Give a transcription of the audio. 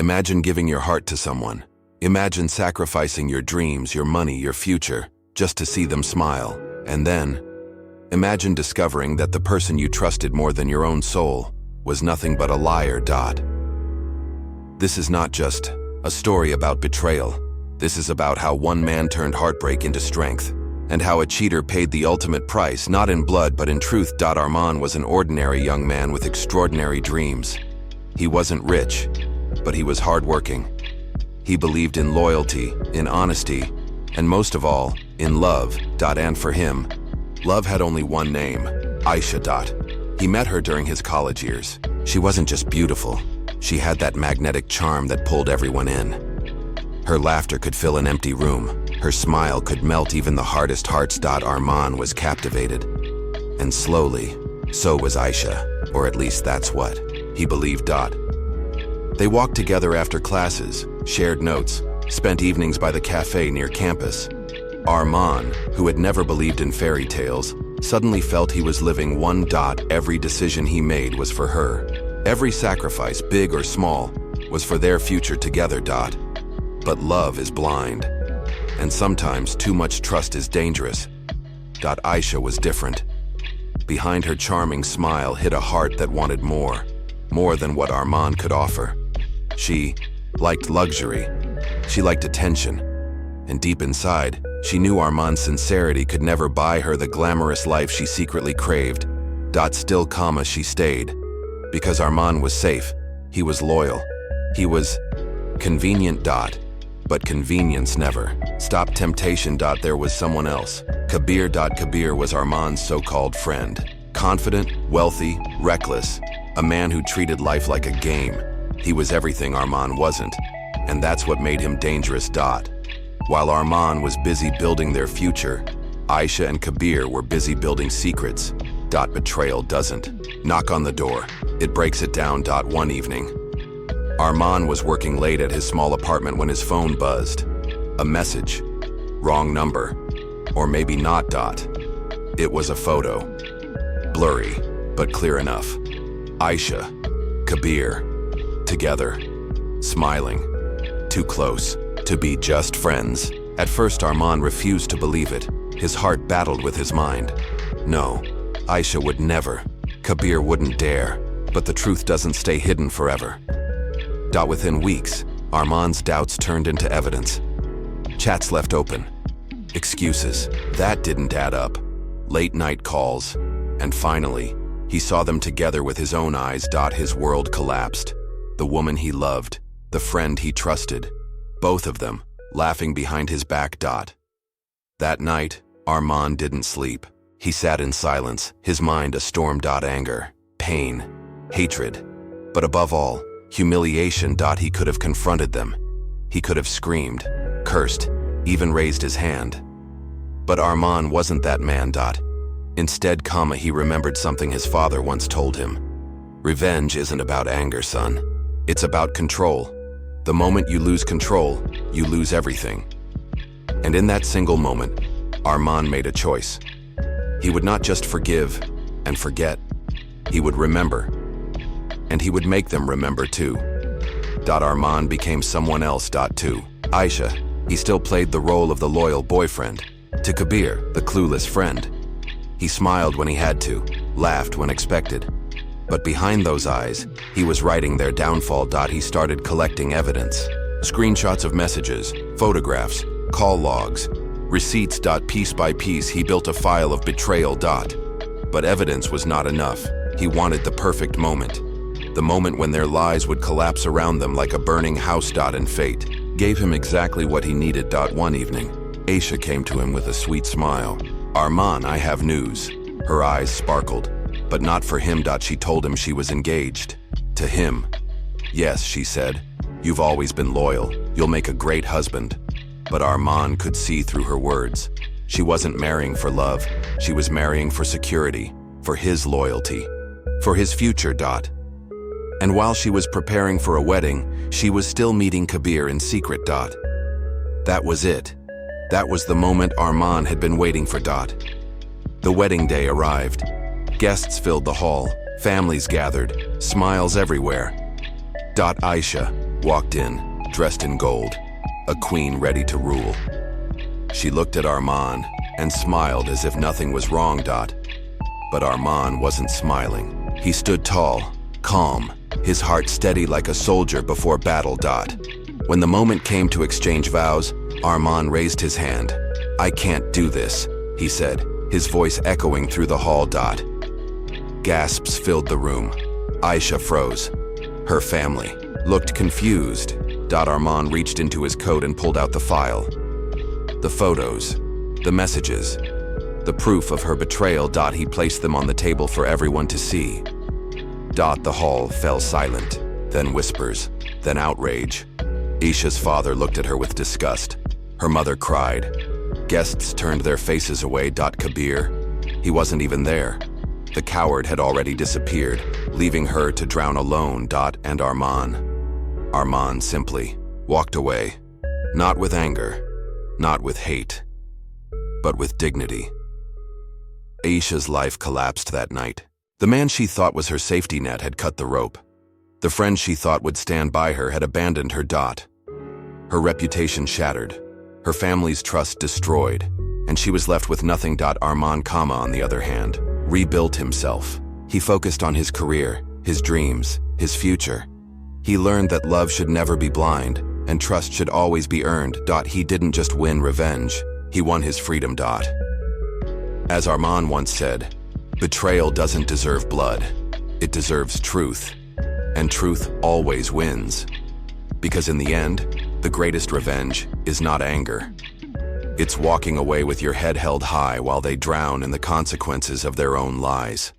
Imagine giving your heart to someone. Imagine sacrificing your dreams, your money, your future, just to see them smile. And then, imagine discovering that the person you trusted more than your own soul was nothing but a liar. This is not just a story about betrayal. This is about how one man turned heartbreak into strength, and how a cheater paid the ultimate price, not in blood but in truth. Armand was an ordinary young man with extraordinary dreams. He wasn't rich, but he was hardworking. He believed in loyalty, in honesty, and most of all, in love. And for him, love had only one name, Aisha. He met her during his college years. She wasn't just beautiful. She had that magnetic charm that pulled everyone in. Her laughter could fill an empty room. Her smile could melt even the hardest hearts. Armand was captivated. And slowly, so was Aisha, or at least that's what he believed. They walked together after classes, shared notes, spent evenings by the cafe near campus. Armand, who had never believed in fairy tales, suddenly felt he was living one. Every decision he made was for her. Every sacrifice, big or small, was for their future together. But love is blind, and sometimes too much trust is dangerous. Aisha was different. Behind her charming smile hid a heart that wanted more than what Armand could offer. She liked luxury. She liked attention. And deep inside, she knew Armand's sincerity could never buy her the glamorous life she secretly craved. Still, she stayed. Because Armand was safe. He was loyal. He was convenient. But convenience never stopped temptation. There was someone else. Kabir. Kabir was Armand's so-called friend. Confident, wealthy, reckless. A man who treated life like a game. He was everything Armand wasn't. And that's what made him dangerous. While Armand was busy building their future, Aisha and Kabir were busy building secrets. Betrayal doesn't knock on the door. It breaks it down. One evening, Armand was working late at his small apartment when his phone buzzed. A message. Wrong number. Or maybe not. It was a photo. Blurry, but clear enough. Aisha, Kabir, together, smiling. Too close to be just friends. At first, Armand refused to believe it. His heart battled with his mind. No, Aisha would never. Kabir wouldn't dare. But the truth doesn't stay hidden forever. Within weeks, Armand's doubts turned into evidence. Chats left open. Excuses. That didn't add up. Late-night calls. And finally, he saw them together with his own eyes. His world collapsed. The woman he loved, the friend he trusted, both of them laughing behind his back. That night, Armand didn't sleep. He sat in silence, his mind a storm. Anger, pain, hatred, but above all, humiliation. He could have confronted them. He could have screamed, cursed, even raised his hand. But Armand wasn't that man. Instead, he remembered something his father once told him. Revenge isn't about anger, son. It's about control. The moment you lose control, you lose everything. And in that single moment, Armand made a choice. He would not just forgive and forget. He would remember. And he would make them remember too. Armand became someone else. To Aisha, he still played the role of the loyal boyfriend. To Kabir, the clueless friend. He smiled when he had to, laughed when expected. But behind those eyes, he was writing their downfall. He started collecting evidence. Screenshots of messages, photographs, call logs, receipts. Piece by piece, he built a file of betrayal. But evidence was not enough. He wanted the perfect moment. The moment when their lies would collapse around them like a burning house. And fate gave him exactly what he needed. One evening, Aisha came to him with a sweet smile. Armand, I have news. Her eyes sparkled. But not for him. She told him she was engaged. To him. Yes, she said. You've always been loyal. You'll make a great husband. But Armand could see through her words. She wasn't marrying for love. She was marrying for security. For his loyalty. For his future. And while she was preparing for a wedding, she was still meeting Kabir in secret. That was it. That was the moment Armand had been waiting for. The wedding day arrived. Guests filled the hall, families gathered, smiles everywhere. Aisha, walked in, dressed in gold, a queen ready to rule. She looked at Armand and smiled as if nothing was wrong. But Armand wasn't smiling. He stood tall, calm, his heart steady like a soldier before battle. When the moment came to exchange vows, Armand raised his hand. "I can't do this," he said, his voice echoing through the hall. Gasps filled the room. Aisha froze. Her family looked confused. Armand reached into his coat and pulled out the file. The photos, the messages, the proof of her betrayal. He placed them on the table for everyone to see. The hall fell silent, then whispers, then outrage. Aisha's father looked at her with disgust. Her mother cried. Guests turned their faces away. Kabir, he wasn't even there. The coward had already disappeared, leaving her to drown alone. And Armand simply walked away, not with anger, not with hate, but with dignity. Aisha's life collapsed that night. The man she thought was her safety net had cut the rope. The friend she thought would stand by her had abandoned her. Her reputation shattered, her family's trust destroyed, and she was left with nothing. Armand, on the other hand, rebuilt himself. He focused on his career, his dreams, his future. He learned that love should never be blind, and trust should always be earned. He didn't just win revenge, he won his freedom. As Armand once said, betrayal doesn't deserve blood, it deserves truth. And truth always wins. Because in the end, the greatest revenge is not anger. It's walking away with your head held high while they drown in the consequences of their own lies.